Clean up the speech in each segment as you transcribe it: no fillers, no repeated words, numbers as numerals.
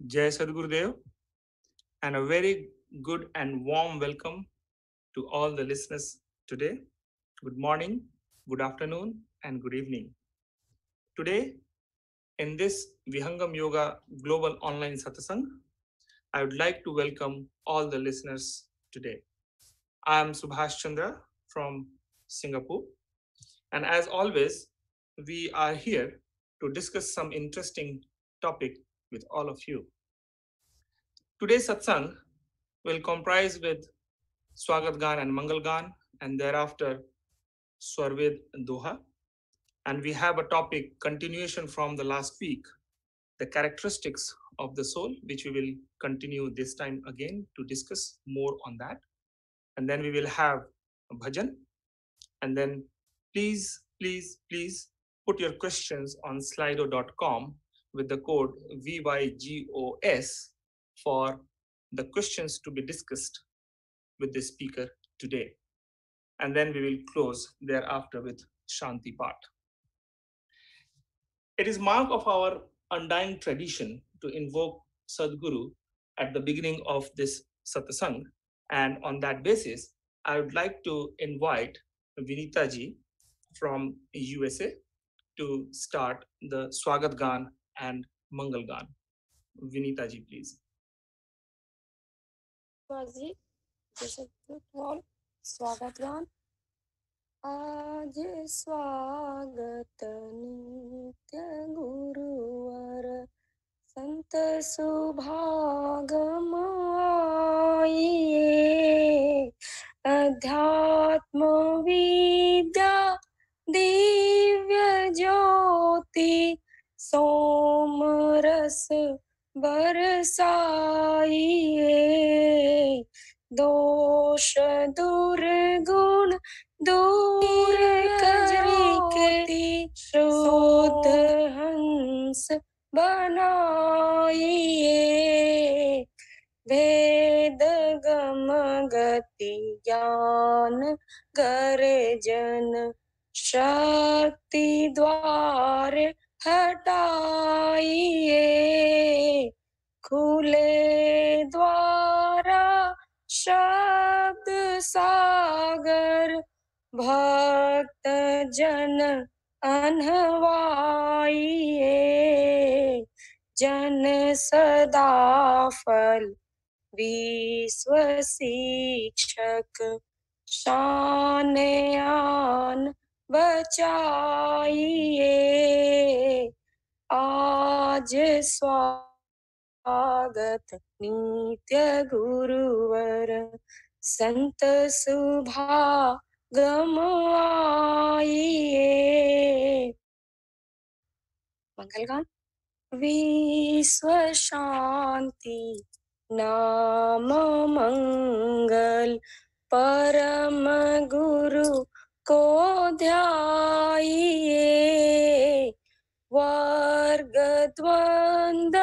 Jai Sadgurudev, and a very good and warm welcome to all the listeners today. Good morning, good afternoon, and good evening. Today, in this Vihangam Yoga Global Online Satsang, I would like to welcome all the listeners today. I am Subhash Chandra from Singapore, and as always, we are here to discuss some interesting topic with all of you. Today's satsang will comprise with Swagat Gan and Mangal Gan, and thereafter Swarved Doha. And we have a topic continuation from the last week, the characteristics of the soul, which we will continue this time again to discuss more on that. And then we will have a bhajan. And then please put your questions on slido.com with the code VYGOS for the questions to be discussed with the speaker today. And then we will close thereafter with Shanti Part. It is mark of our undying tradition to invoke Sadguru at the beginning of this satsang. And on that basis, I would like to invite Vinita ji from USA to start the Swagat Gan and Mangal Gan. Vinita ji, please. जी जैसे all स्वागत गान आज स्वागत नित्य गुरुवर संत सुभागम आइए अध्यात्म विद्या दिव्य ज्योति सोम रस बरसाइए दोष दुर्गुण दूर करके शुद्ध हंस बनाइए वेद गम गति ज्ञान गर्जन शक्ति द्वार हटाइए खुले द्वारा शब्द सागर भक्त जन अनवाइए जन सदा फल विश्व शिक्षक शान आन बचाइए आज स्वागत नित्य गुरुवर संत सुभा गम आइए मंगलगान विश्व शांति नाम मंगल परम गुरु को ध्याइए वर्ग द्वंद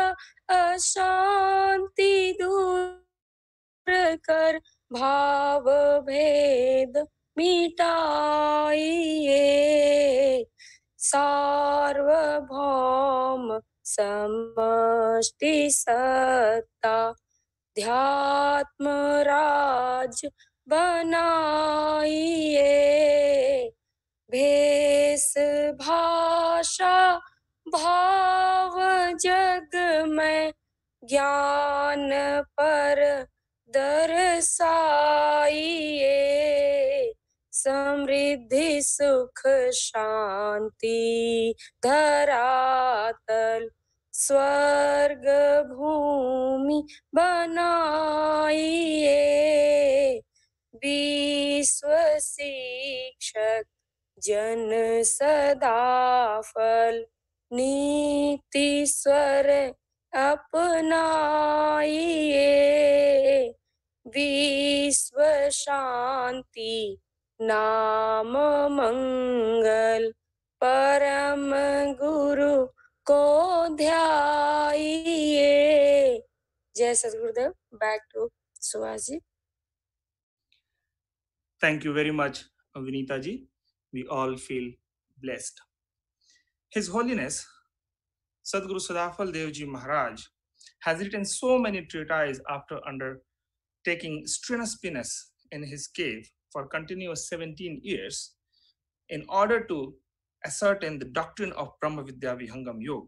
अशांति दूर कर भाव भेद मिटाइए सार्वभौम समष्टि सत्ता ध्यात्म राज बनाइए भेष भाषा भाव जग में ज्ञान पर दर्शाइए समृद्धि सुख शांति धरातल स्वर्ग भूमि बनाइए विश्व शिक्षक जन सदा फल नीति स्वर अपनाइए विश्व शांति नाम मंगल परम गुरु को ध्याइए जय सद्गुरुदेव back to Subhash ji Thank you very much, Vinita ji. We all feel blessed. His Holiness Sadguru Sadafal Devji Maharaj has written so many treatises after undertaking strenuous penance in his cave for continuous 17 years in order to ascertain the doctrine of Brahma Vidya Vihangam Yoga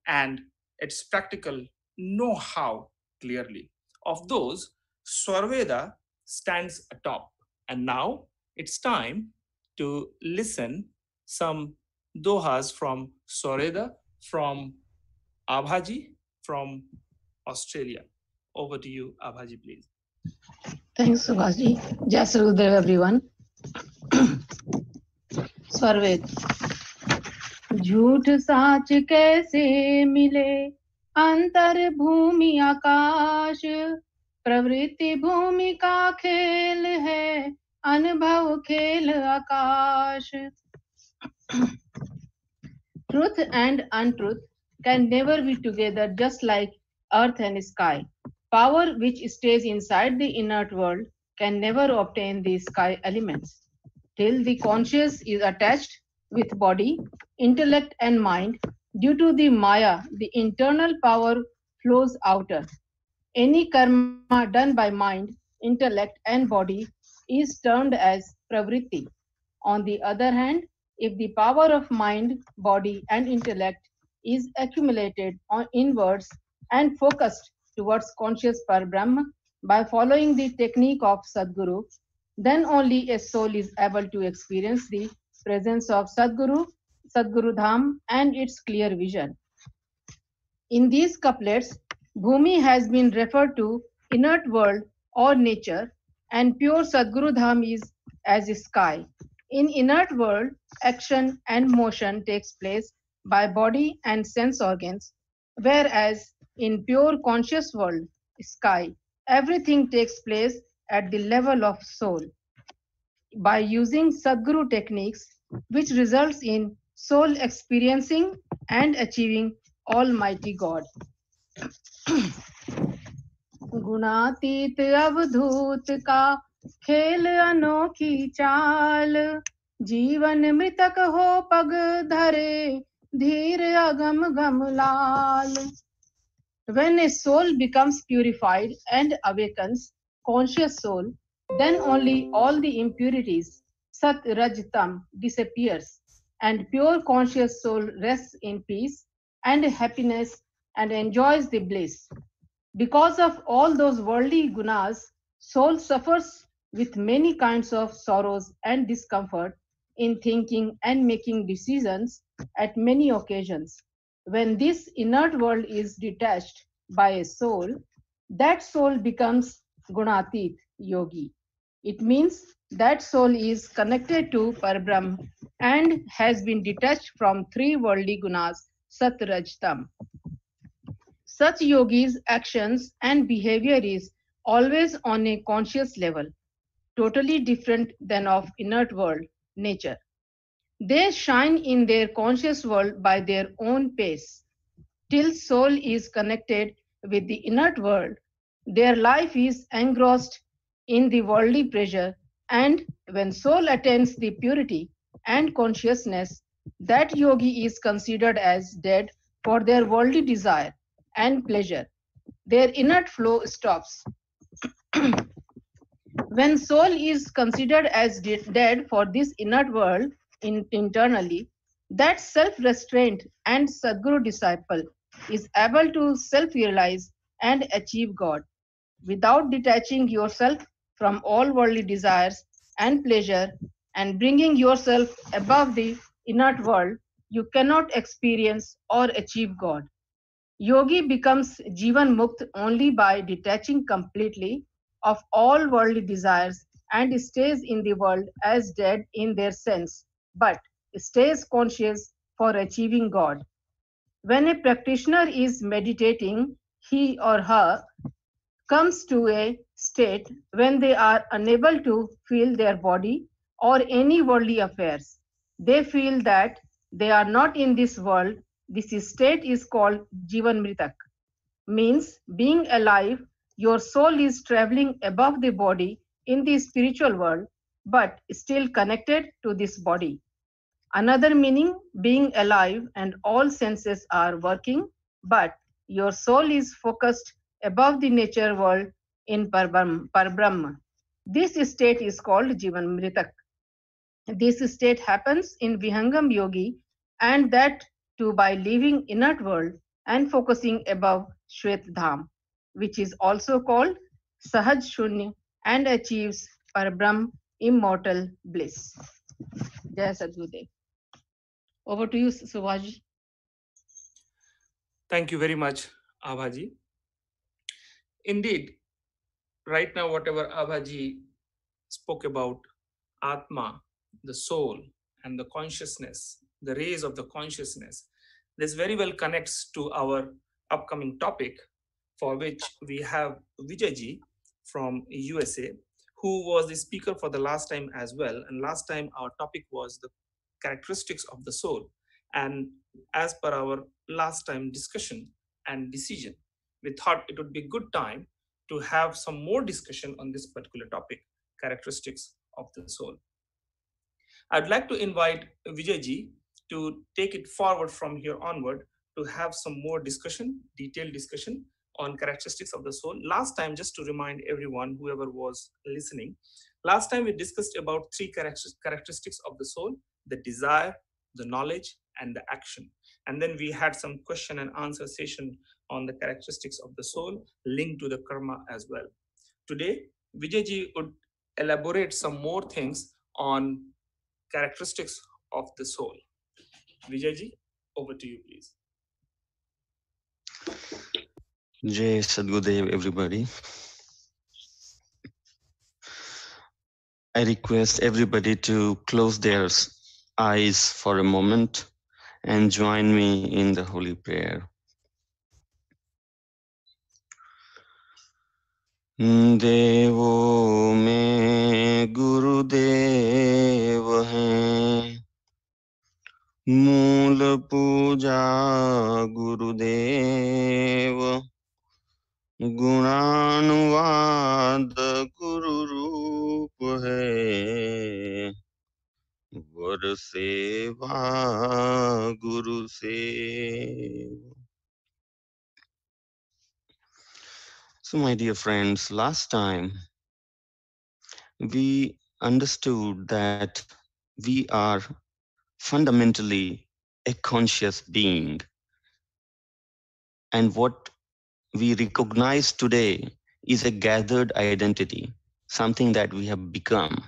and its practical know-how clearly. Of those, Swarveda stands atop. And now it's time to listen some dohas from Swarveda, from Abhaji, from Australia. Over to you, Abhaji, please. Thanks, Subhashji. Jai Sri Gurudev, everyone. Swarved. झूठ साच कैसे मिले अंतर भूमि आकाश प्रवृत्ति भूमि का खेल है अनुभव खेल आकाश Truth and untruth can never be together, just like earth and sky. Power which stays inside the inert world can never obtain the sky elements. Till the conscious is attached with body, intellect, and mind, due to the Maya, the internal power flows outer. Any karma done by mind, intellect, and body is termed as pravritti. On the other hand, if the power of mind, body, and intellect is accumulated on inwards and focused towards conscious Parabrahma by following the technique of Sadguru, then only a soul is able to experience the presence of Sadguru, Sadguru Dham, and its clear vision. In these couplets, Bhumi has been referred to inert world or nature, and pure Sadguru Dham is as a sky. In inert world, action and motion takes place by body and sense organs, whereas in pure conscious world, sky, everything takes place at the level of soul. By using Sadguru techniques, which results in soul experiencing and achieving Almighty God. गुणातीत अवधूत का खेल अनोखी चाल जीवन मृतक हो पग धरे धीर अगम गम लाल. When a soul becomes purified and awakens, conscious soul, then only all the impurities, sat raj tam, disappears, and pure conscious soul rests in peace and happiness and enjoys the bliss. Because of all those worldly gunas, soul suffers with many kinds of sorrows and discomfort in thinking and making decisions at many occasions. When this inert world is detached by a soul, that soul becomes gunatit yogi. It means that soul is connected to Parabrahm and has been detached from three worldly gunas, Sat, Raj, Tam. Such yogis' actions and behavior is always on a conscious level, totally different than of inert world, nature. They shine in their conscious world by their own pace. Till soul is connected with the inert world, their life is engrossed in the worldly pleasure, and when soul attains the purity and consciousness, that yogi is considered as dead for their worldly desire and pleasure. Their inert flow stops. When soul is considered as dead for this inert world internally, that self-restraint and Sadguru disciple is able to self-realize and achieve God. Without detaching yourself from all worldly desires and pleasure and bringing yourself above the inert world, you cannot experience or achieve God. Yogi becomes Jivan Mukt only by detaching completely of all worldly desires and stays in the world as dead in their sense, but stays conscious for achieving God. When a practitioner is meditating, he or her comes to a state when they are unable to feel their body or any worldly affairs. They feel that they are not in this world. This state is called Jivan Mritak, means being alive. Your soul is traveling above the body in the spiritual world, but still connected to this body. Another meaning, being alive and all senses are working, but Your soul is focused above the nature world in Parbrahma. This state is called Jivan Mritak. This state happens in Vihangam Yogi, and that too by leaving inert world and focusing above Shwet Dham, which is also called Sahaj Shunya and achieves Parbrahm immortal bliss. Jai Sadgurudev. Over to you, Subhaji. Thank you very much, Abhaji. Indeed, right now, whatever Abhaji spoke about Atma, the soul, and the consciousness, the rays of the consciousness, this very well connects to our upcoming topic, for which we have Vijayji from USA, who was the speaker for the last time as well. And last time our topic was the characteristics of the soul. And as per our last time discussion and decision, we thought it would be a good time to have some more discussion on this particular topic, characteristics of the soul. I'd like to invite Vijayji to take it forward from here onward to have some more discussion, detailed discussion on characteristics of the soul. Last time, just to remind everyone, whoever was listening, last time we discussed about three characteristics of the soul: the desire, the knowledge, and the action. And then we had some question and answer session on the characteristics of the soul linked to the karma as well. Today, Vijayji would elaborate some more things on characteristics of the soul. Vijayji, over to you, please. Jai Sadgurudev, everybody. I request everybody to close their eyes for a moment and join me in the holy prayer. देवो में गुरुदेव हैं, मूल पूजा गुरुदेव, गुणानुवाद गुरु रूप है, वर सेवा गुरु सेवा. So my dear friends, last time we understood that we are fundamentally a conscious being, and what we recognize today is a gathered identity, something that we have become.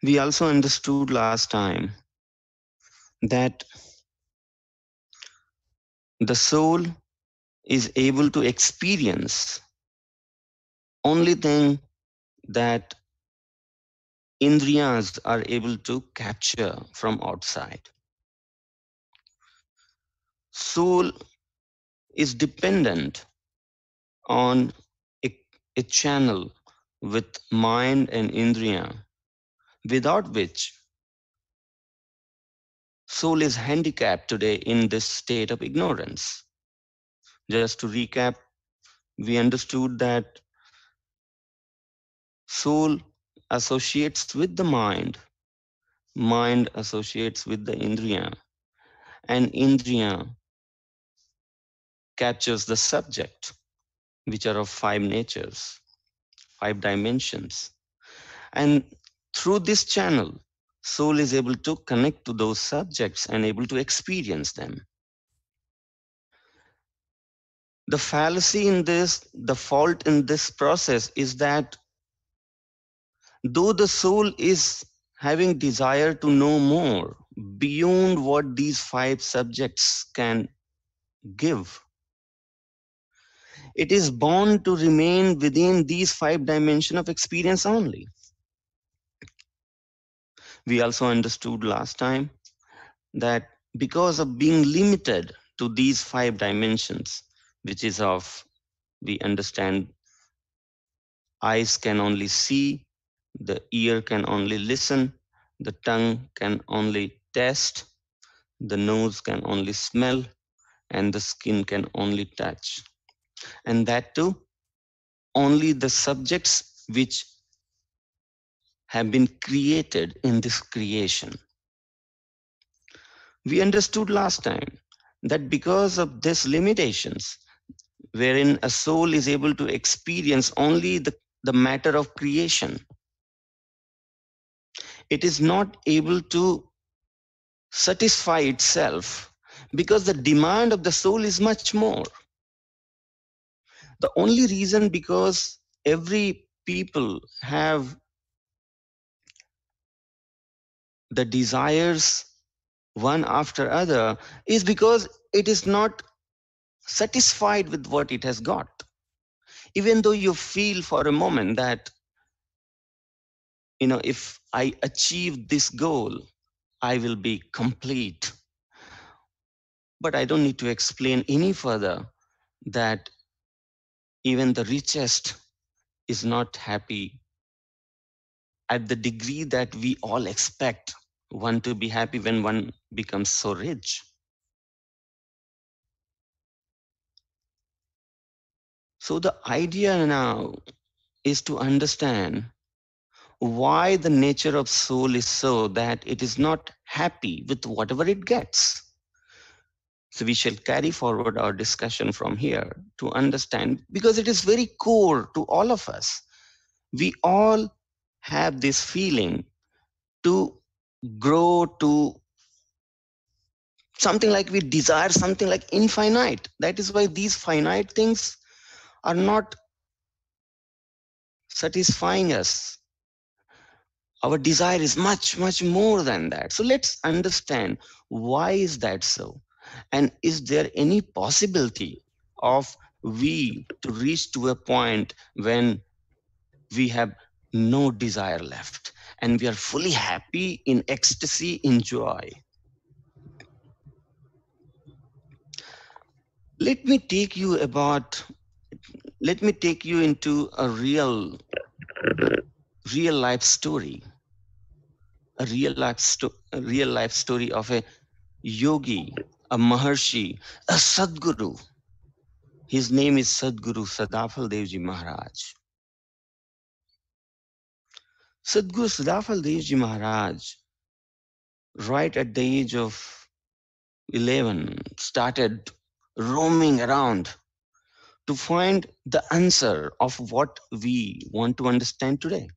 We also understood last time that the soul is able to experience only thing that indriyas are able to capture from outside. Soul is dependent on a channel with mind and indriya, without which soul is handicapped today in this state of ignorance. Just to recap, we understood that soul associates with the mind associates with the indriya, and indriya captures the subject, which are of five natures, five dimensions. And through this channel, soul is able to connect to those subjects and able to experience them. The fallacy in this, the fault in this process is that though the soul is having desire to know more beyond what these five subjects can give, it is born to remain within these five dimensions of experience only. We also understood last time that because of being limited to these five dimensions, which is of, we understand, eyes can only see, the ear can only listen, the tongue can only taste, the nose can only smell, and the skin can only touch. And that too, only the subjects which have been created in this creation. We understood last time that because of these limitations, wherein a soul is able to experience only the matter of creation, it is not able to satisfy itself because the demand of the soul is much more. The only reason because every people have the desires one after other is because it is not satisfied with what it has got. Even though you feel for a moment that, if I achieve this goal, I will be complete. But I don't need to explain any further that even the richest is not happy at the degree that we all expect one to be happy when one becomes so rich. So the idea now is to understand why the nature of soul is so that it is not happy with whatever it gets. So we shall carry forward our discussion from here to understand, because it is very core to all of us. We all have this feeling to grow to something like we desire something like infinite. That is why these finite things are not satisfying us. Our desire is much, much more than that. So let's understand why is that so? And is there any possibility of we to reach to a point when we have no desire left and we are fully happy in ecstasy, in joy? Let me take you into a real life story, a real life story of a yogi, a maharshi, a sadguru. His name is Sadguru Sadafal Devji Maharaj. Sadguru Sadafal Devji Maharaj, right at the age of 11, started roaming around to find the answer of what we want to understand today.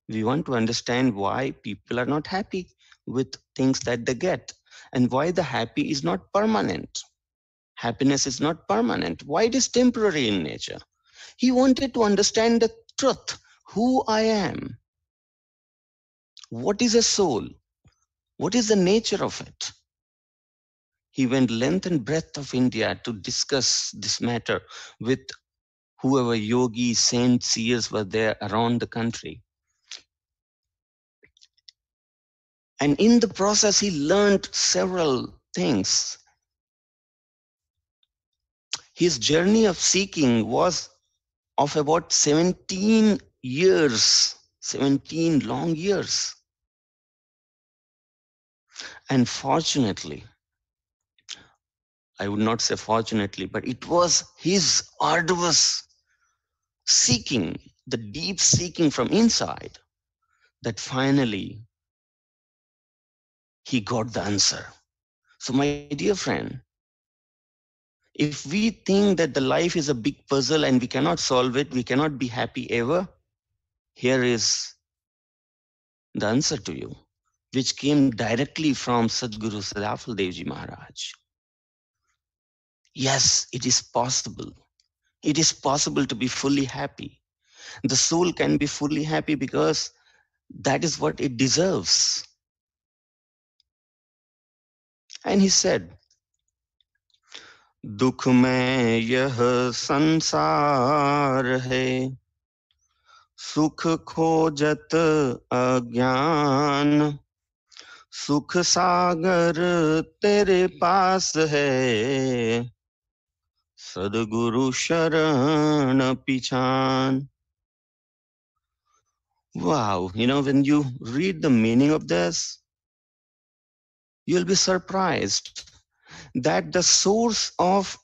We want to understand why people are not happy with things that they get and why the happy is not permanent. Happiness is not permanent. Why it is temporary in nature. He wanted to understand the truth, who I am. What is a soul? What is the nature of it? He went length and breadth of India to discuss this matter with whoever yogis, saints, seers were there around the country. And in the process, he learned several things. His journey of seeking was of about 17 years, 17 long years. And fortunately, I would not say fortunately, but it was his arduous seeking, the deep seeking from inside, that finally he got the answer. So my dear friend, if we think that the life is a big puzzle and we cannot solve it, we cannot be happy ever, here is the answer to you, which came directly from Sadguru Sadafal Devji Maharaj. Yes, it is possible. It is possible to be fully happy. The soul can be fully happy because that is what it deserves. And he said, दुख में यह संसार है, सुख खोजत अज्ञान, सुख सागर तेरे पास है, सद्गुरु शरण पिछान. Wow, when you read the meaning of this, you'll be surprised that the source of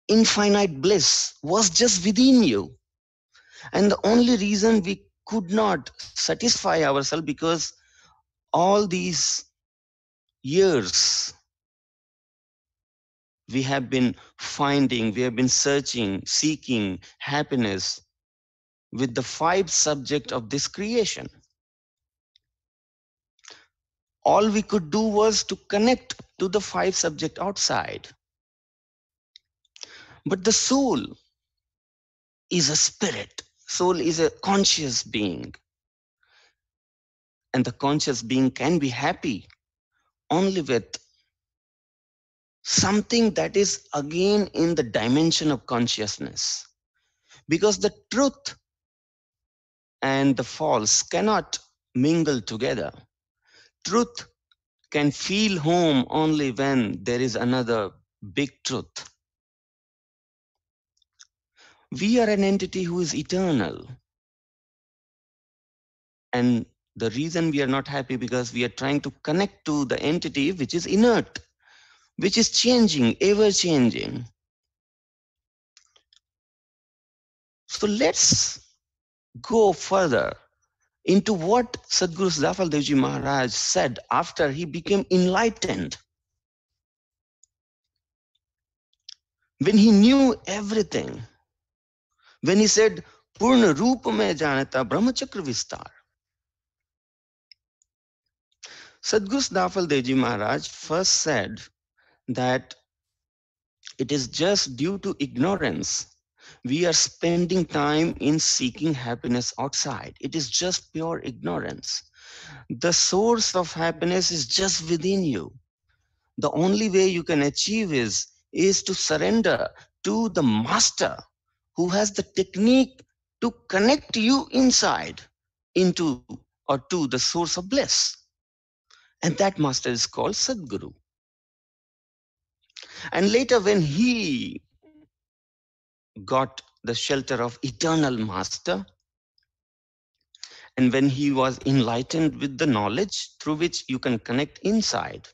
infinite bliss was just within you. And the only reason we could not satisfy ourselves because all these years we have been finding, we have been searching, seeking happiness with the 5 subject of this creation. All we could do was to connect to the 5 subject outside. But the soul is a spirit. Soul is a conscious being. And the conscious being can be happy only with something that is again in the dimension of consciousness. Because the truth and the false cannot mingle together. Truth can feel home only when there is another big truth. We are an entity who is eternal. And the reason we are not happy because we are trying to connect to the entity which is inert, which is changing, ever changing. So let's go further into what Sadhguru Zafal Devji Maharaj said after he became enlightened. When he knew everything, when he said, Purna Rupa mein janata Brahmachakra Vistar. Sadhguru Zafal Devji Maharaj first said that it is just due to ignorance we are spending time in seeking happiness outside. It is just pure ignorance. The source of happiness is just within you. The only way you can achieve is to surrender to the master who has the technique to connect you inside into or to the source of bliss. And that master is called Sadguru. And later when he got the shelter of eternal master, and when he was enlightened with the knowledge through which you can connect inside,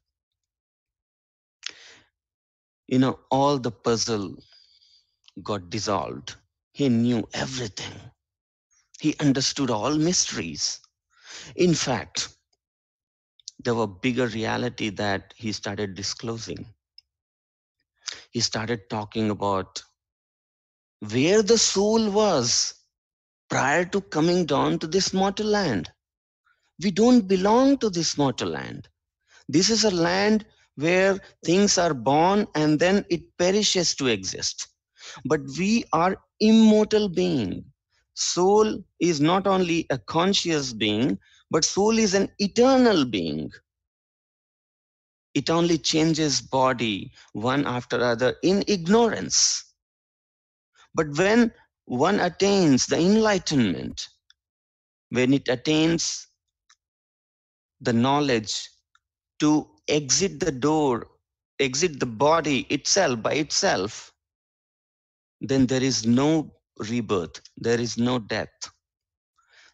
all the puzzle got dissolved. He knew everything. He understood all mysteries. In fact, there were bigger reality that he started disclosing. He started talking about where the soul was prior to coming down to this mortal land. We don't belong to this mortal land. This is a land where things are born and then it perishes to exist. But we are immortal being. Soul is not only a conscious being, but soul is an eternal being. It only changes body one after other in ignorance. But when one attains the enlightenment, when it attains the knowledge to exit the door, exit the body itself by itself, then there is no rebirth, there is no death.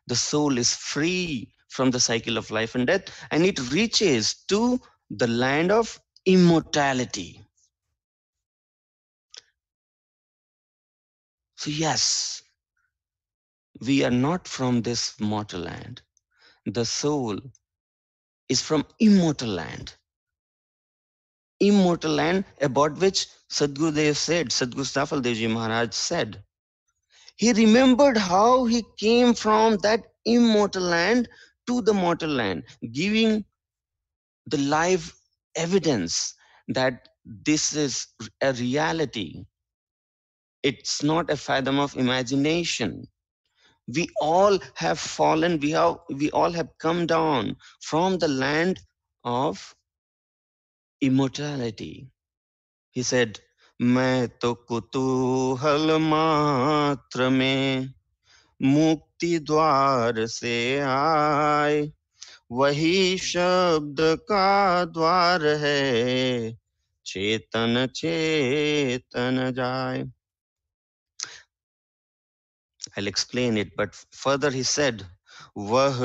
The soul is free from the cycle of life and death, and it reaches to the land of immortality. So yes, we are not from this mortal land. The soul is from immortal land. Immortal land about which Sadhguru said, Sadhguru Zafal Devji Maharaj said, he remembered how he came from that immortal land to the mortal land, giving the live evidence that this is a reality. It's not a fathom of imagination. We all have fallen, we all have come down from the land of immortality. He said, मैं तो कुतूहल मात्र में मुक्ति द्वार से आए, वही शब्द का द्वार है, चेतन चेतन जाए. I'll explain it, but further he said, वह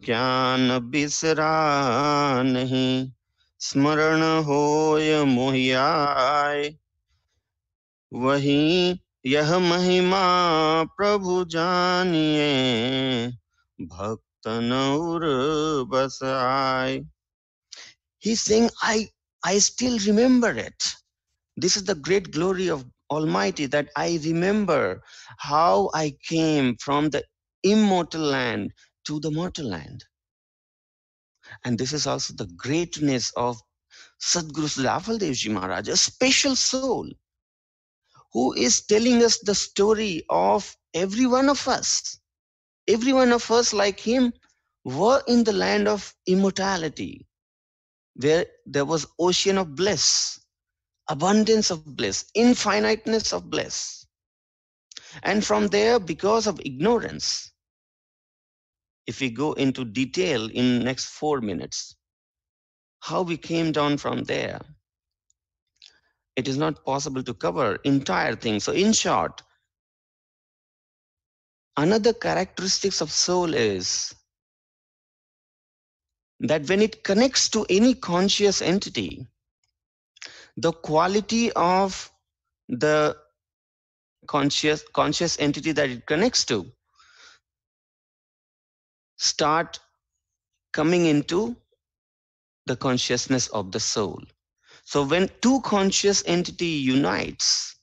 ज्ञान बिसरा नहीं, स्मरण होय मोहियाय, वही यह महिमा प्रभु जानिए, भक्त नौर बस आए. He's saying, I still remember it. This is the great glory of Almighty, that I remember how I came from the immortal land to the mortal land. And this is also the greatness of Sadguru Sudhafal Devji Maharaj, a special soul who is telling us the story of every one of us. Every one of us, like him, were in the land of immortality, where there was ocean of bliss, abundance of bliss, infiniteness of bliss. And from there, because of ignorance, if we go into detail in next 4 minutes, how we came down from there, it is not possible to cover entire thing. So in short, another characteristics of soul is that when it connects to any conscious entity, the quality of the conscious entity that it connects to start coming into the consciousness of the soul. So when two conscious entity unites,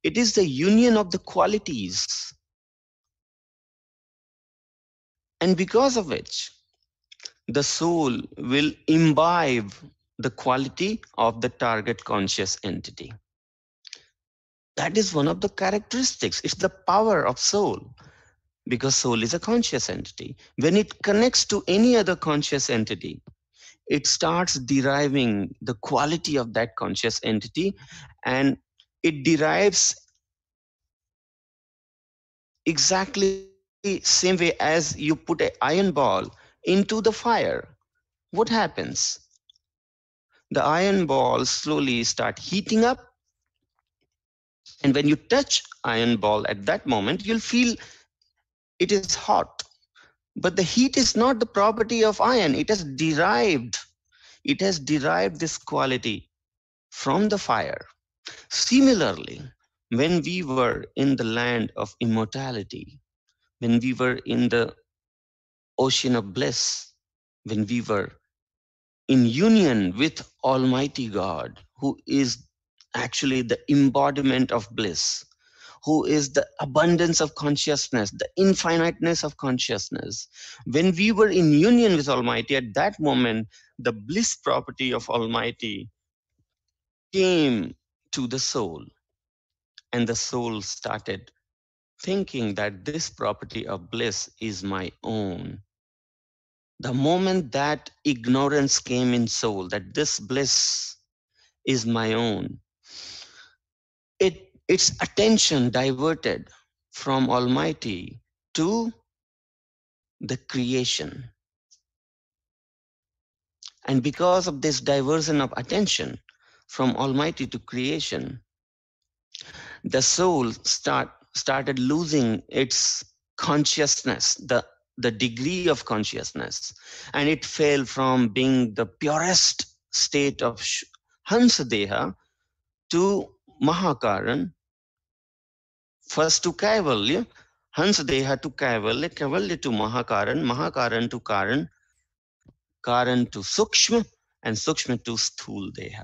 it is the union of the qualities, and because of which the soul will imbibe the quality of the target conscious entity. That is one of the characteristics. It's the power of soul, because soul is a conscious entity. When it connects to any other conscious entity, it starts deriving the quality of that conscious entity, and it derives exactly same way as you put an iron ball into the fire. What happens? The iron balls slowly start heating up, and when you touch iron ball at that moment, you'll feel it is hot. But the heat is not the property of iron. It has derived this quality from the fire. Similarly, when we were in the land of immortality, when we were in the ocean of bliss, when we were in union with Almighty God, who is actually the embodiment of bliss, who is the abundance of consciousness, the infiniteness of consciousness. When we were in union with Almighty, at that moment, the bliss property of Almighty came to the soul, and the soul started thinking that this property of bliss is my own. The moment that ignorance came in soul, that this bliss is my own, its attention diverted from Almighty to the creation. And because of this diversion of attention from Almighty to creation, the soul started losing its consciousness, the degree of consciousness, and it fell from being the purest state of Hansadeha to Mahakaran, first to Kaivalya, Hansadeha to Kaivalya, Kaivalya to Mahakaran, Mahakaran to Karan, Karan to Sukshma, and Sukshma to Sthul Deha.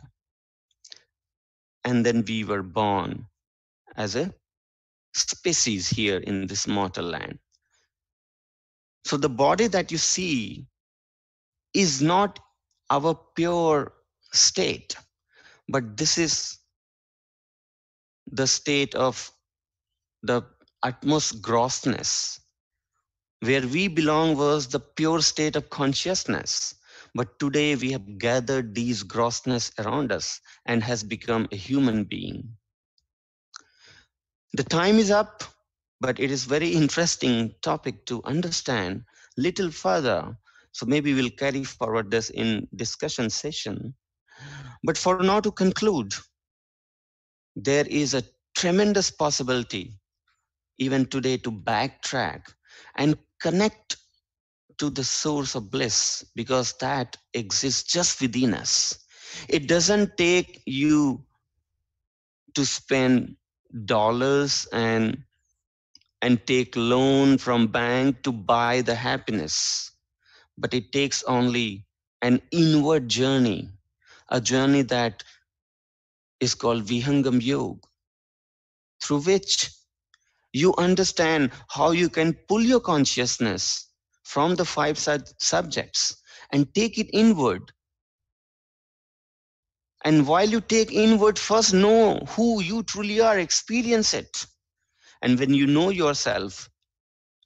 And then we were born as a species here in this mortal land. So the body that you see is not our pure state, but this is the state of the utmost grossness. Where we belong was the pure state of consciousness. But today we have gathered these grossness around us and has become a human being. The time is up, but it is very interesting topic to understand little further. So maybe we'll carry forward this in discussion session. But for now to conclude, there is a tremendous possibility even today to backtrack and connect to the source of bliss, because that exists just within us. It doesn't take you to spend dollars and take loan from bank to buy the happiness, but it takes only an inward journey, a journey that is called Vihangam Yoga, through which you understand how you can pull your consciousness from the five subjects and take it inward. And while you take inward, first know who you truly are, experience it. And when you know yourself,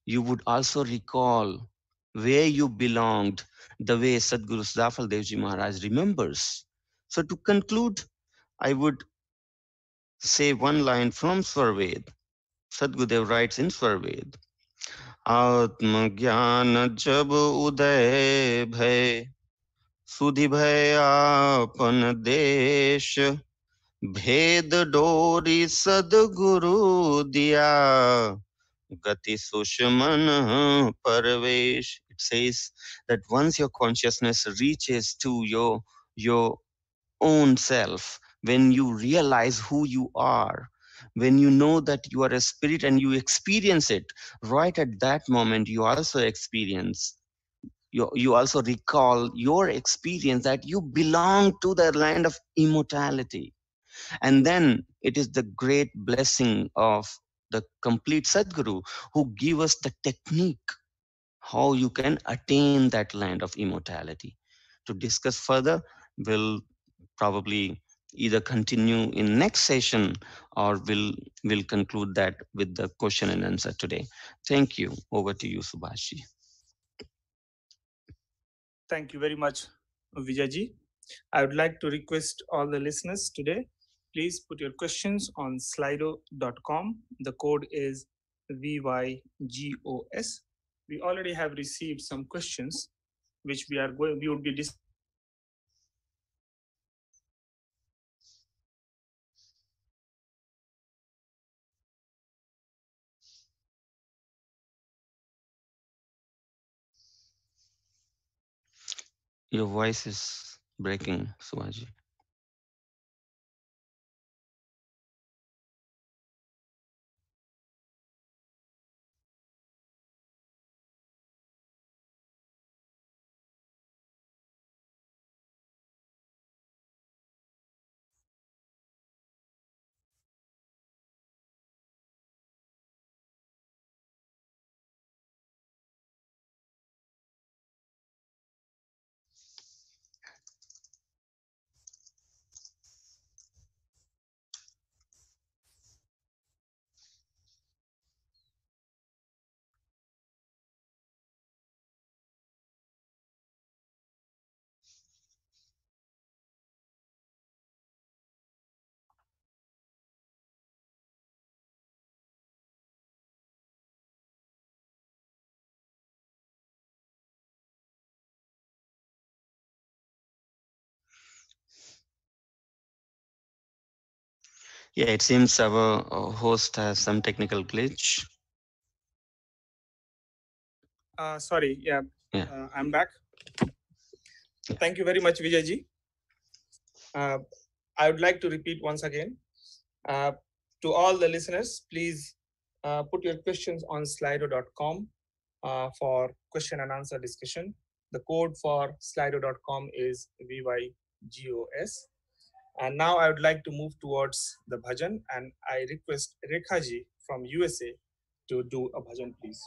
you would also recall where you belonged, the way Sadhguru Siddhafal Devji Maharaj remembers. So to conclude, I would say one line from Svarved. Sadhgurudev writes in Svarved, आत्मज्ञान जब उदय भय सुधि भय आपन देश भेद डोरी सदगुरु दिया gati sushman parvesh. It says that once your consciousness reaches to your own self, when you realize who you are, when you know that you are a spirit and you experience it, right at that moment you also experience, you also recall your experience that you belong to the land of immortality. And then it is the great blessing of the complete Sadguru who give us the technique how you can attain that land of immortality. To discuss further, we'll probably either continue in next session or we'll conclude that with the question and answer today. Thank you. Over to you, Subhashi. Thank you very much, Vijayji. I would like to request all the listeners today, please put your questions on slido.com. The code is VYGOS. We already have received some questions, which we would be discussing. Your voice is breaking, Subhashi. Yeah, it seems our host has some technical glitch. Sorry, yeah, I'm back. Yeah. Thank you very much, Vijayji. I would like to repeat once again. To all the listeners, please put your questions on slido.com for question and answer discussion. The code for slido.com is VYGOS. And now I would like to move towards the bhajan, and I request Rekhaji from USA to do a bhajan, please.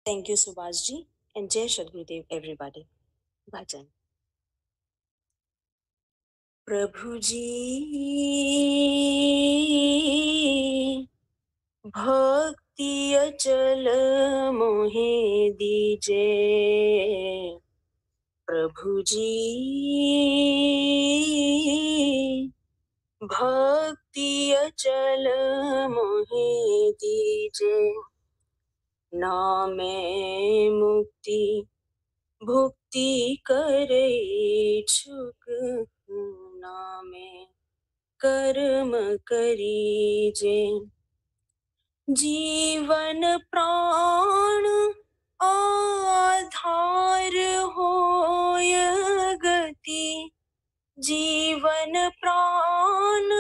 Thank you, Subhashji, and Jai Shadgurudev, everybody. Bhajan. प्रभु जी भक्ति अचल मोहे दीजे प्रभु जी भक्ति अचल मोहे दीजे नामे मुक्ति भुक्ति करे इच्छुक नामे कर्म करीजे जीवन प्राण आधार होय गति जीवन प्राण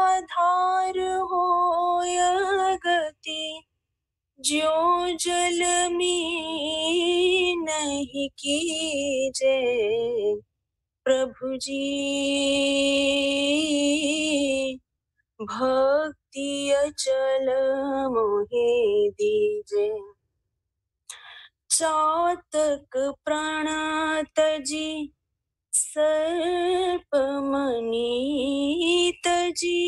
आधार होय गति ज्यों जल में नहीं कीजे प्रभु जी भक्ति अचल मोहे दीजे। चातक प्रणत जी सर्प मनीत जी।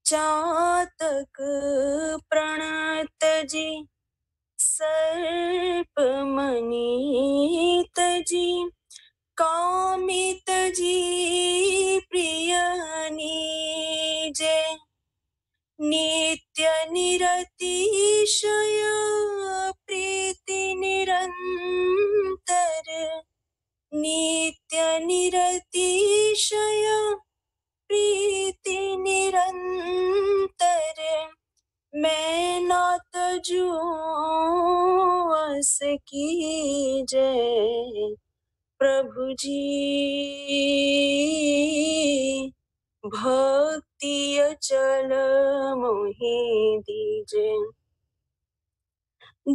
चातक प्रणत जी सर्प मनीत जी। कामित जी प्रिय नीजे। नित्य निरतिशय प्रीति निरंतर। नित्य निरतिशय प्रीति निरंतर। मैं नात जो अस की जय। प्रभु जी भक्ति अचल मोहे दीजे।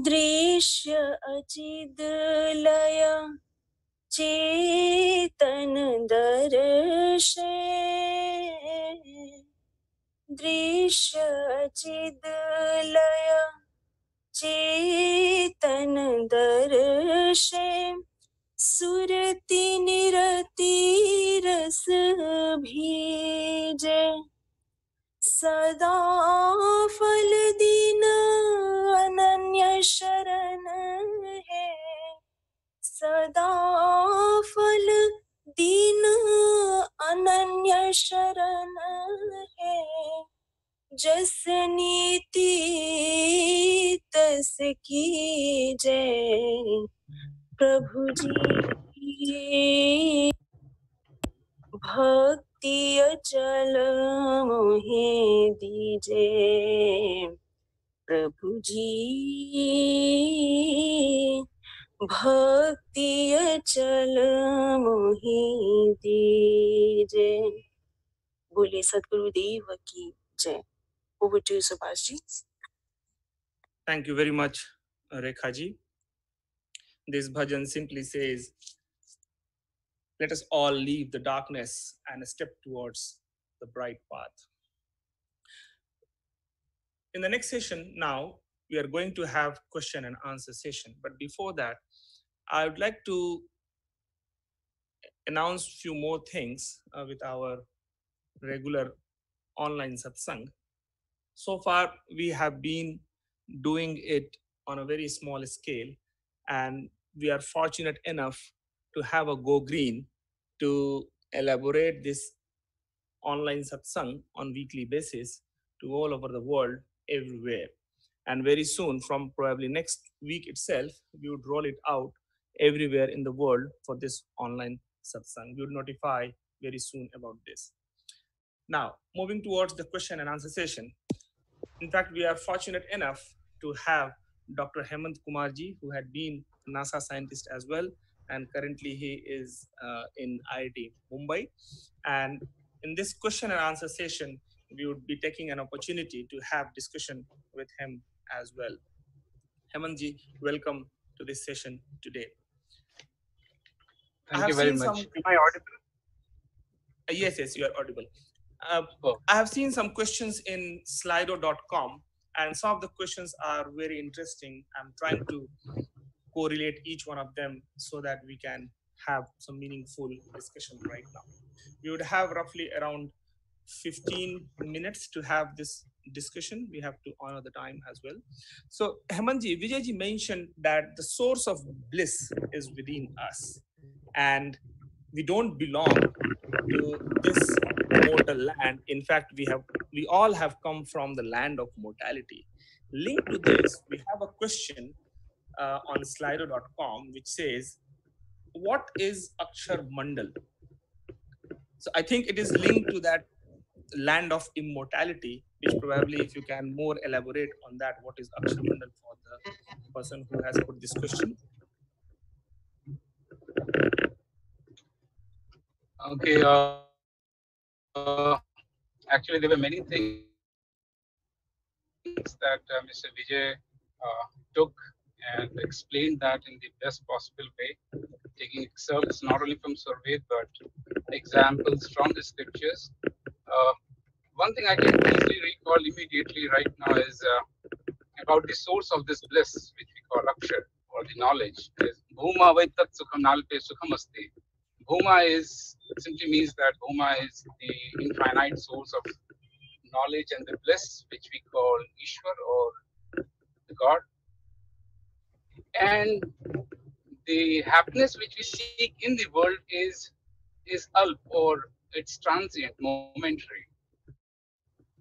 दृश्य अचिद लय चेतन दर्शे। दृश्य अचिद लय चेतन दर्शे। सुरति निरति रस भीजे। सदा फल दीन अनन्य शरण है। सदा फल दीन अनन्य शरण है। जस नीति तस की जय। प्रभु जी भक्ति अचल मोहे दीजे। प्रभु जी भक्ति अचल मोहे दीजे। बोले सद्गुरुदेव की जय। Over to you, Subhash ji. Thank you very much, Rekha ji. This bhajan simply says, let us all leave the darkness and step towards the bright path. In the next session now, we are going to have question and answer session. But before that, I would like to announce few more things with our regular online satsang. So far, we have been doing it on a very small scale, and we are fortunate enough to have a Go Green to elaborate this online satsang on weekly basis to all over the world, everywhere. And very soon, from probably next week itself, we would roll it out everywhere in the world for this online satsang. We would notify very soon about this. Now, moving towards the question and answer session. In fact, we are fortunate enough to have Dr. Hemant Kumarji, who had been a NASA scientist as well, and currently he is in IIT Mumbai. And in this question and answer session, we would be taking an opportunity to have discussion with him as well. Hemantji, welcome to this session today. Thank you very much. Am I audible? Yes, you are audible. I have seen some questions in slido.com, and some of the questions are very interesting. I'm trying to correlate each one of them so that we can have some meaningful discussion right now. We would have roughly around 15 minutes to have this discussion. We have to honor the time as well. So Hemantji, Vijayji mentioned that the source of bliss is within us, and we don't belong to this mortal land. In fact, we all have come from the land of mortality. Linked to this, we have a question on slido.com which says, what is Akshar Mandal? So I think it is linked to that land of immortality, which probably if you can more elaborate on that, what is Akshar Mandal for the person who has put this question. Okay, actually there were many things that Mr. Vijay took and explained that in the best possible way. taking excerpts not only from Survey but examples from the scriptures. One thing I can easily recall immediately right now is about the source of this bliss, which we call akshar or the knowledge. Is Bhuma Vaitat Sukham Nalpe Sukhamasti. Bhuma is simply means that Bhuma is the infinite source of knowledge and the bliss, which we call Ishwar or the God. And the happiness which we seek in the world is alp, or it's transient, momentary.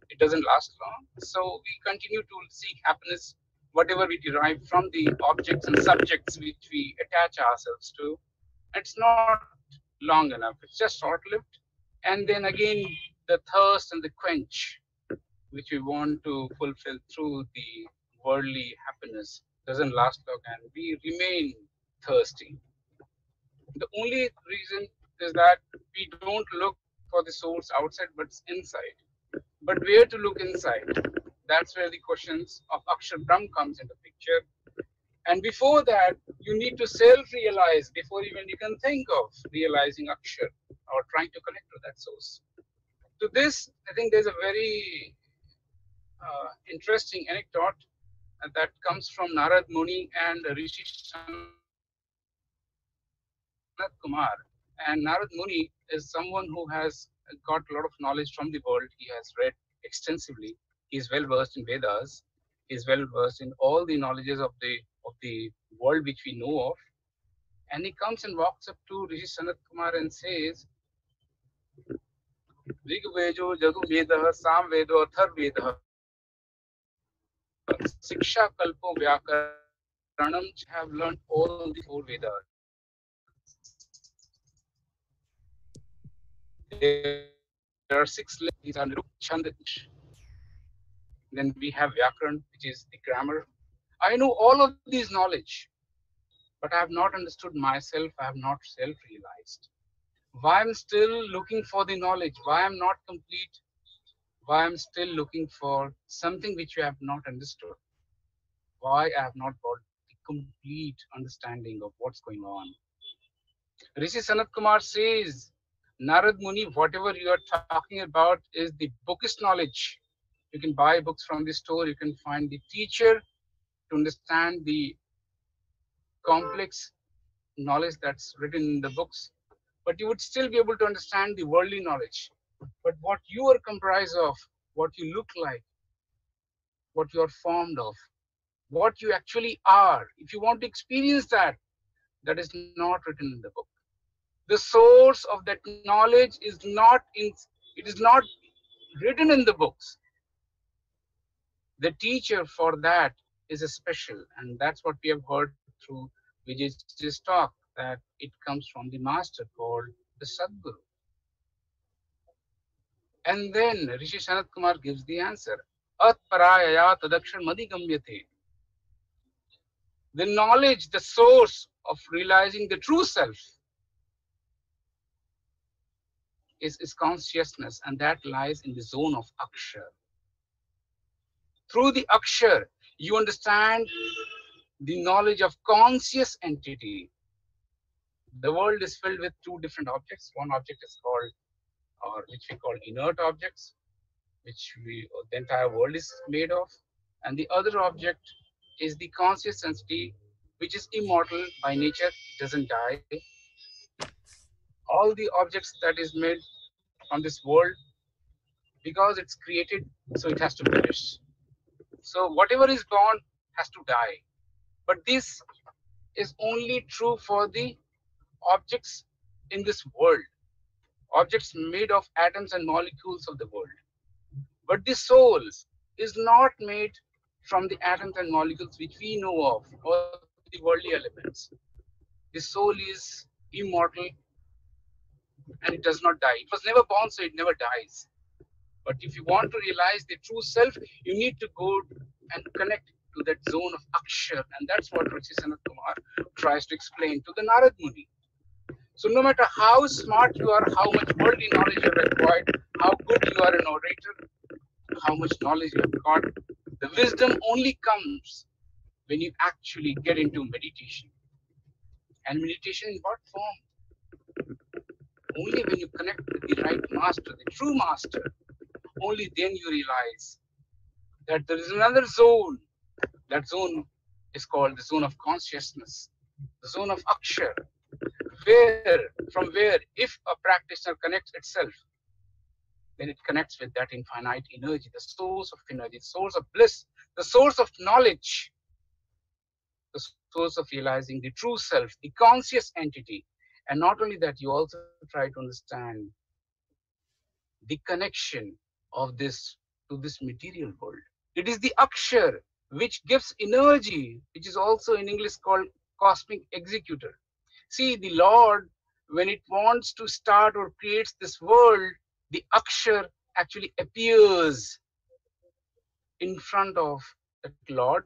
It doesn't last long. So we continue to seek happiness, whatever we derive from the objects and subjects which we attach ourselves to. It's not long enough. It's just short-lived. And then again, the thirst and the quench, which we want to fulfill through the worldly happiness, doesn't last long, and we remain thirsty. The only reason is that we don't look for the source outside, but inside. But where to look inside? That's where the questions of Akshar Brahm comes into picture. And before that, you need to self-realize before even you can think of realizing Akshar or trying to connect to that source. To this, I think there's a very interesting anecdote that comes from Narad Muni and Rishi Sanat Kumar. And Narad Muni is someone who has got a lot of knowledge from the world. He has read extensively. He is well versed in Vedas. He is well versed in all the knowledges of the world which we know of. And he comes and walks up to Rishi Sanat Kumar and says, Rig Vejo Jadu Vedah Sam Vedo Athar Vedah Siksha Kalpo Vyakaranam have learned all the four Vedas. There are 6 levels. These are Niruk, Chand. Then we have Vyakaran, which is the grammar. I know all of these knowledge, but I have not understood myself. I have not self-realized. Why I'm still looking for the knowledge? Why I'm not complete? Why I'm still looking for something which you have not understood? Why I have not got the complete understanding of what's going on? Rishi Sanat Kumar says, Narad Muni, whatever you are talking about is the bookish knowledge. You can buy books from the store. You can find the teacher to understand the complex knowledge that's written in the books. But you would still be able to understand the worldly knowledge. But what you are comprised of, what you look like, what you are formed of, what you actually are, if you want to experience that, that is not written in the book. The source of that knowledge is not written in the books. The teacher for that is a special, and that's what we have heard through Vijay's talk, that it comes from the master called the Sadguru. And then Rishi Sanat Kumar gives the answer. At parayaya tadakshar madhigamyate. The knowledge, the source of realizing the true self is consciousness, and that lies in the zone of Akshar. Through the Akshar, you understand the knowledge of conscious entity. The world is filled with 2 different objects. One object is called, or which we call inert objects, which the entire world is made of. And the other object is the conscious entity, which is immortal by nature, doesn't die. All the objects that is made on this world, because it's created, so it has to perish. So whatever is born has to die. But this is only true for the objects in this world, objects made of atoms and molecules of the world. But the soul is not made from the atoms and molecules which we know of, or the worldly elements. The soul is immortal and it does not die. It was never born, so it never dies. But if you want to realize the true self, you need to go and connect to that zone of Akshar. And that's what Rishi Sanat Kumar tries to explain to the Narad Muni. So no matter how smart you are, how much worldly knowledge you have acquired, how good you are an orator, how much knowledge you have got, the wisdom only comes when you actually get into meditation. And meditation in what form? Only when you connect with the right master, the true master, only then you realize that there is another zone. That zone is called the zone of consciousness, the zone of Akshar, from where, if a practitioner connects itself, then it connects with that infinite energy, the source of energy, the source of bliss, the source of knowledge, the source of realizing the true self, the conscious entity. And not only that, you also try to understand the connection of this to this material world. It is the Akshar which gives energy, which is also in English called cosmic executor. See, the Lord, when it wants to start or creates this world, the Akshar actually appears in front of that Lord.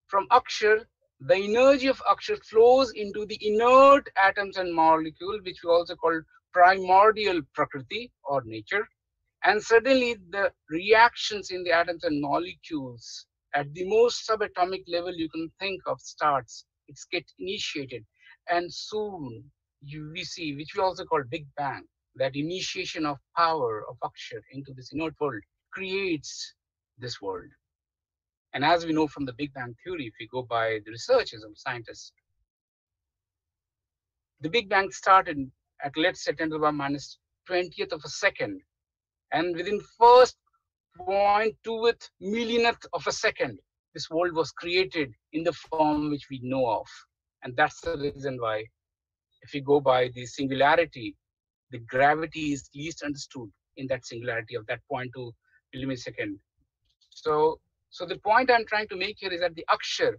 From Akshar, the energy of Akshar flows into the inert atoms and molecules, which we also call primordial Prakriti or nature. And suddenly the reactions in the atoms and molecules at the most subatomic level you can think of starts. It's get initiated. And soon we see, which we also call Big Bang, that initiation of power of Akshar into this inert world creates this world. And as we know from the Big Bang theory, if we go by the researches of scientists, the Big Bang started at, let's say, 10 to the power minus 20th of a second. And within first 0.2th millionth of a second, this world was created in the form which we know of. And that's the reason why, if we go by the singularity, the gravity is least understood in that singularity of that 0.2 millisecond. So the point I'm trying to make here is that the Akshar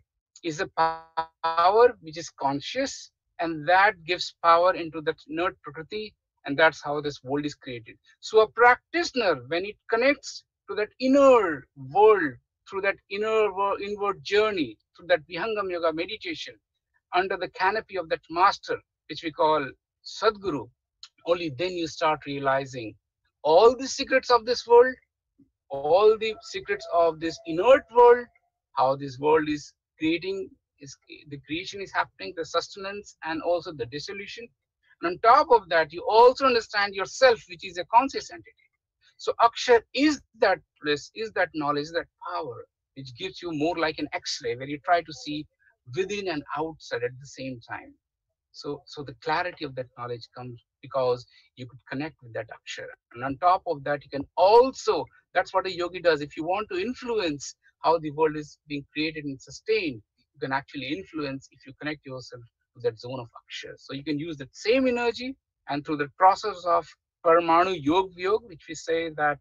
is a power which is conscious, and that gives power into that inert Prakriti, and that's how this world is created. So a practitioner, when it connects to that inner world, through that inward journey, through that Vihangam Yoga meditation, under the canopy of that master, which we call Sadguru, only then you start realizing all the secrets of this world, all the secrets of this inert world, how this world is creating, is the creation is happening, the sustenance, and also the dissolution. And on top of that, you also understand yourself, which is a conscious entity. So Akshar is that bliss, is that knowledge, is that power, which gives you more like an X-ray, where you try to see within and outside at the same time. So the clarity of that knowledge comes because you could connect with that Akshar. And on top of that, you can also, that's what a yogi does. If you want to influence how the world is being created and sustained, you can actually influence if you connect yourself to that zone of Akshar. So you can use that same energy, and through the process of Parmanu Yog Vyog, which we say that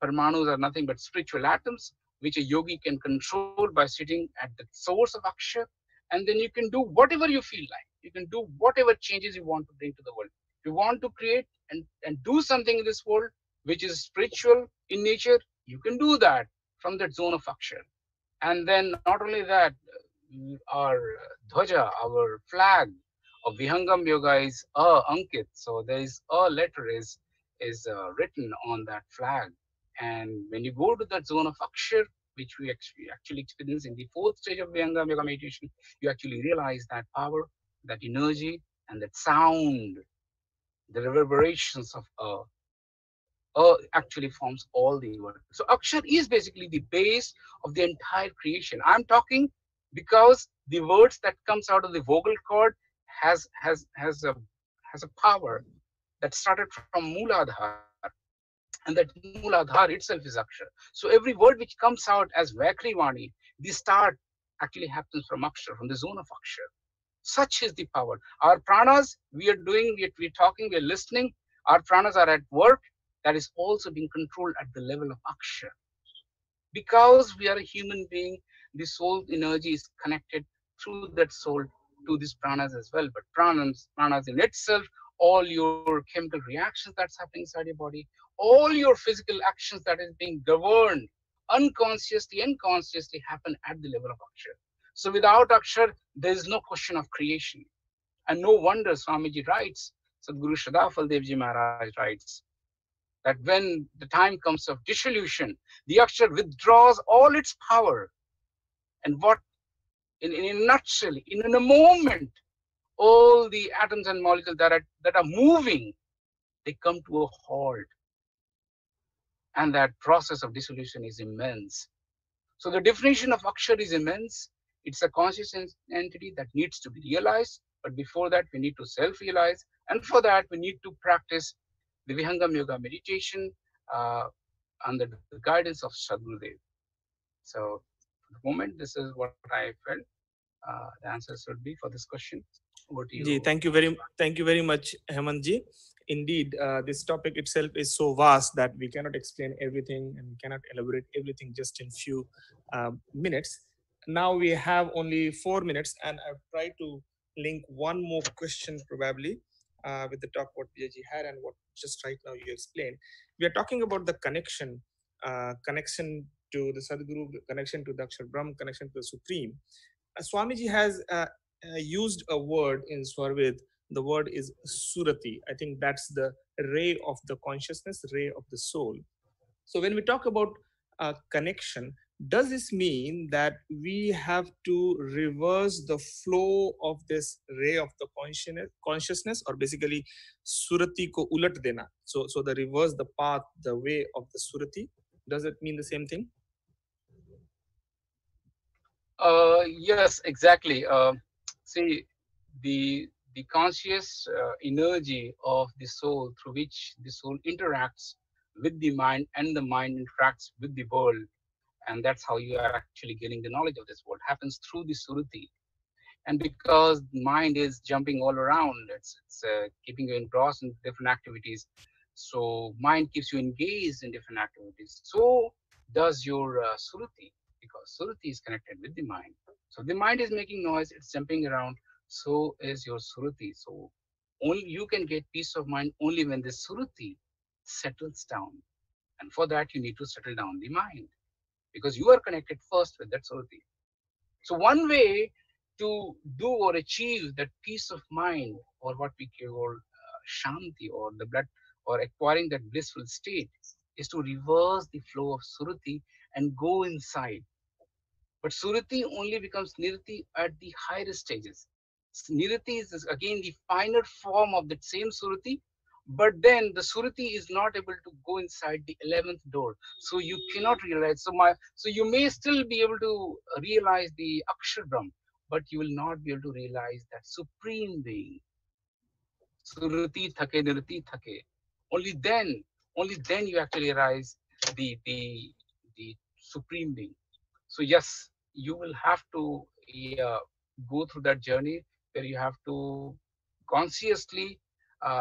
Parmanus are nothing but spiritual atoms, which a yogi can control by sitting at the source of Akshar. And then you can do whatever you feel like. You can do whatever changes you want to bring to the world. If you want to create and do something in this world which is spiritual in nature, you can do that from that zone of Akshar. And then not only that, our dhwaja, our flag of Vihangam Yoga is Ankit. So there is a letter is written on that flag. And when you go to that zone of Akshar, which we actually experience in the fourth stage of Vihangam Yoga meditation, you actually realize that power, that energy, and that sound, the reverberations of actually forms all the world. So Akshar is basically the base of the entire creation. I'm talking because the words that comes out of the vocal cord has a power that started from Mooladhar, and that Mooladhar itself is Akshar. So every word which comes out as Vaikri Vani, the start actually happens from Akshar, from the zone of Akshar. Such is the power. Our pranas, we are doing, we're talking, we're listening. Our pranas are at work. That is also being controlled at the level of Akshar. Because we are a human being, the soul energy is connected through that soul to these pranas as well. But pranas in itself, all your chemical reactions that's happening inside your body, all your physical actions that is being governed unconsciously and consciously happen at the level of Akshar. So without Akshar, there is no question of creation. And no wonder Swamiji writes, Sadhguru Shadafal Devji Maharaj writes, that when the time comes of dissolution, the Akshar withdraws all its power. And what, in a nutshell, in a moment, all the atoms and molecules that are moving, they come to a halt. And that process of dissolution is immense. So the definition of Akshar is immense. It's a conscious entity that needs to be realized. But before that, we need to self-realize. And for that, we need to practice the Vihangam Yoga meditation uh, under the guidance of Sadgurudev. So for the moment, this is what I felt. The answers would be for this question. Over to Ji, you. thank you very much, Hemant ji. Indeed, this topic itself is so vast that we cannot explain everything and we cannot elaborate everything just in few minutes. Now we have only 4 minutes, and I've tried to link one more question probably with the talk what Vijay ji had and what just right now you explained. We are talking about the connection to the Sadguru, connection to the Akshar Brahm, connection to the Supreme. Swamiji has used a word in Swarved. The word is Surati. I think that's the ray of the consciousness, ray of the soul. So when we talk about connection, does this mean that we have to reverse the flow of this ray of the consciousness, or basically Surati ko ulat dena? So the reverse, the path, the way of the Surati. Does it mean the same thing? Yes, exactly. See, the conscious energy of the soul through which the soul interacts with the mind and the mind interacts with the world, and that's how you are actually getting the knowledge of this world, happens through the suruti. And because the mind is jumping all around, it's keeping you engrossed in different activities. So mind keeps you engaged in different activities. So does your suruti, because suruti is connected with the mind. So the mind is making noise, it's jumping around. So is your suruti. So only you can get peace of mind only when the suruti settles down. And for that, you need to settle down the mind because you are connected first with that suruti. So one way to do or achieve that peace of mind, or what we call shanti, or the blood, or acquiring that blissful state, is to reverse the flow of suruti and go inside. But suruti only becomes nirti at the higher stages. Nirti is again the finer form of that same suruti, but then the suruti is not able to go inside the 11th door. So you cannot realize. So you may still be able to realize the Akshar Brahm, but you will not be able to realize that supreme being. Suruti thake, nirti thake. Only then, only then you actually realize the supreme being. So yes, you will have to go through that journey where you have to consciously,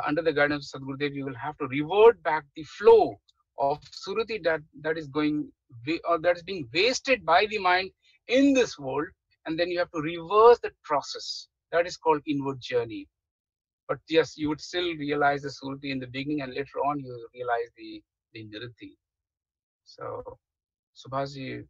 under the guidance of Sadgurudev, you will have to revert back the flow of suruti that is going or that is being wasted by the mind in this world, and then you have to reverse that process. That is called inward journey. But yes, you would still realize the suruti in the beginning, and later on you realize the niriti. So, Subhaji,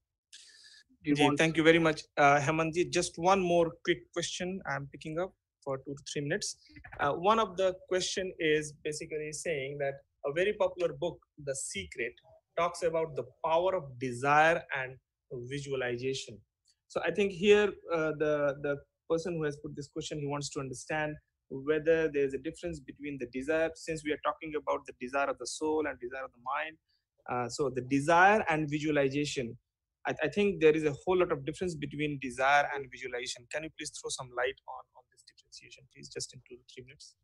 do you Ji, want? thank you very much, Hemantji. Just one more quick question I'm picking up for 2 to 3 minutes. One of the question is basically saying that a very popular book, The Secret, talks about the power of desire and visualization. So I think here the person who has put this question, he wants to understand whether there is a difference between the desire, since we are talking about the desire of the soul and desire of the mind. So the desire and visualization, I think there is a whole lot of difference between desire and visualization. Can you please throw some light on this differentiation, please, just in 2 to 3 minutes?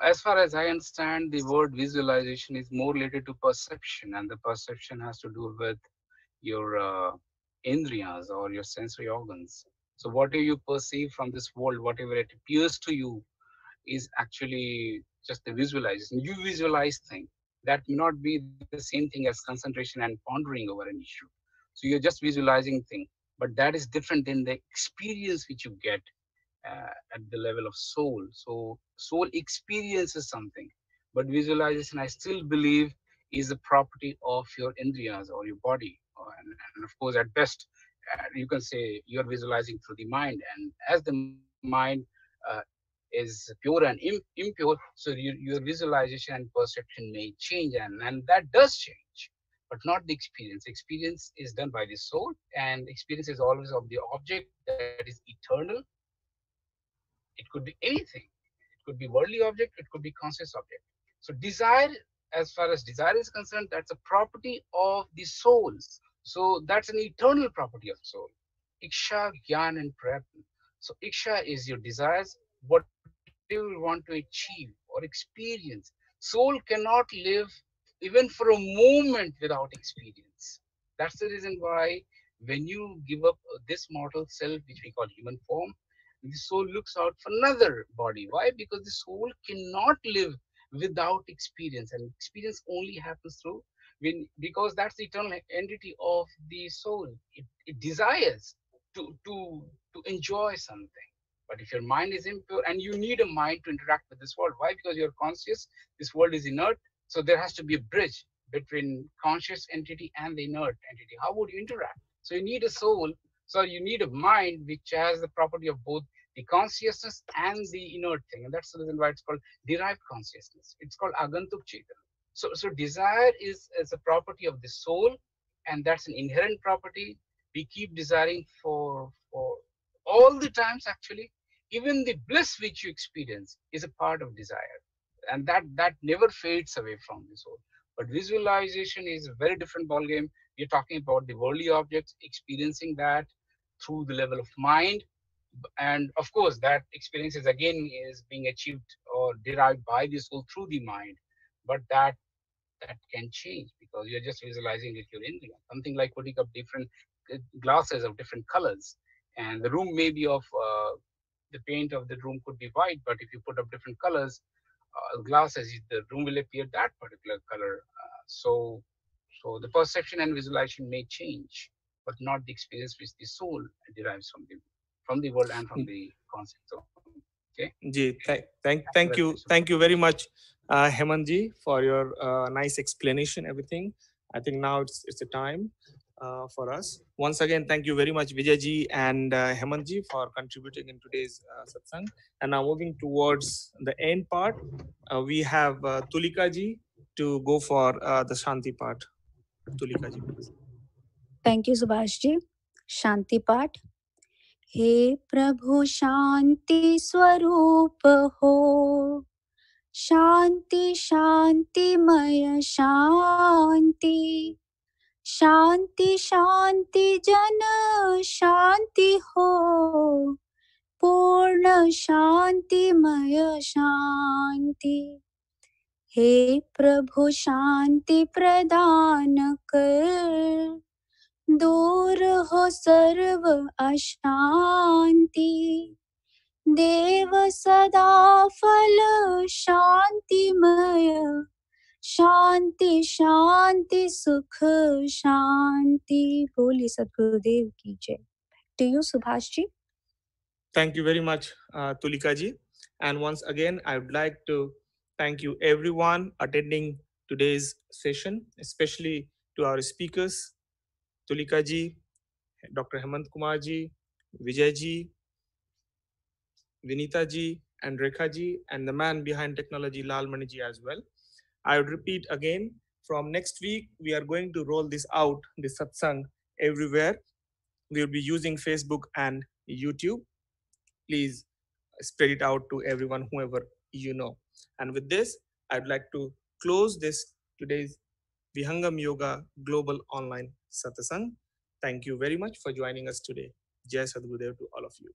As far as I understand, the word visualization is more related to perception, and the perception has to do with your indriyas or your sensory organs. So, whatever you perceive from this world, whatever it appears to you, is actually just the visualization. You visualize things that may not be the same thing as concentration and pondering over an issue. So, you're just visualizing things, but that is different than the experience which you get at the level of soul. So soul experiences something, but visualization, I still believe, is a property of your indriyas or your body. And of course, at best, you can say you are visualizing through the mind. And as the mind is pure and impure, so your visualization and perception may change, and that does change, but not the experience. Experience is done by the soul, and experience is always of the object that is eternal, It could be anything. It could be worldly object, it could be conscious object. So desire, as far as desire is concerned, that's a property of the soul. So that's an eternal property of soul. Iksha, Gyan, and Prayatna. So Iksha is your desires, whatever you want to achieve or experience. Soul cannot live even for a moment without experience. That's the reason why when you give up this mortal self, which we call human form, the soul looks out for another body. Why? Because the soul cannot live without experience, and experience only happens through when, because that's the eternal entity of the soul. It desires to enjoy something. But if your mind is impure, and you need a mind to interact with this world, why? Because you're conscious, this world is inert, so there has to be a bridge between conscious entity and the inert entity. How would you interact? So you need a soul, so you need a mind which has the property of both the consciousness and the inert thing. And that's the reason why it's called derived consciousness. It's called agantuk chetana. So desire is a property of the soul, and that's an inherent property. We keep desiring for all the times actually. Even the bliss which you experience is a part of desire, and that never fades away from the soul. But visualization is a very different ballgame. We're talking about the worldly objects, experiencing that through the level of mind, and of course that experience is again is being achieved or derived by the soul through the mind. But that can change because you're just visualizing with your indriya. Something like putting up different glasses of different colors, and the room may be of the paint of the room could be white, but if you put up different colors, glasses, the room will appear that particular color. So the perception and visualization may change, but not the experience which the soul derives from the world and from the concept. So, okay, Ji, that's what I think. thank you very much, Hemant ji, for your nice explanation. Everything. I think now it's a time for us. Once again, thank you very much, Vijay ji and Hemant ji, for contributing in today's satsang. And now moving towards the end part, we have Tulika ji to go for the Shanti part. Tulika ji, please. Thank you Subhash ji. शांति पाठ. हे प्रभु शांति स्वरूप हो, शांति शांतिमय शांति, शांति शांति जन शांति हो, पूर्ण शांतिमय शांति. हे प्रभु शांति प्रदान कर, दूर हो सर्व अशांति. देव सदा फल शांतिमय, शांति शांति सुख शांति. बोलिए सद्गुरुदेव की जय. To you Subhash ji. Thank you very much, Tulika ji. And once again, I would like to thank you everyone attending today's session, especially to our speakers, Tulika ji, Dr. Hemant Kumar ji, Vijay ji, Vinita ji, and Rekha ji, and the man behind technology, Lal Mani ji as well. I would repeat again, from next week, we are going to roll this out, this satsang, everywhere. We will be using Facebook and YouTube. Please spread it out to everyone, whoever you know. And with this, I'd like to close this today's Vihangam Yoga Global Online Satsang. Thank you very much for joining us today. Jai Sadgurudev to all of you.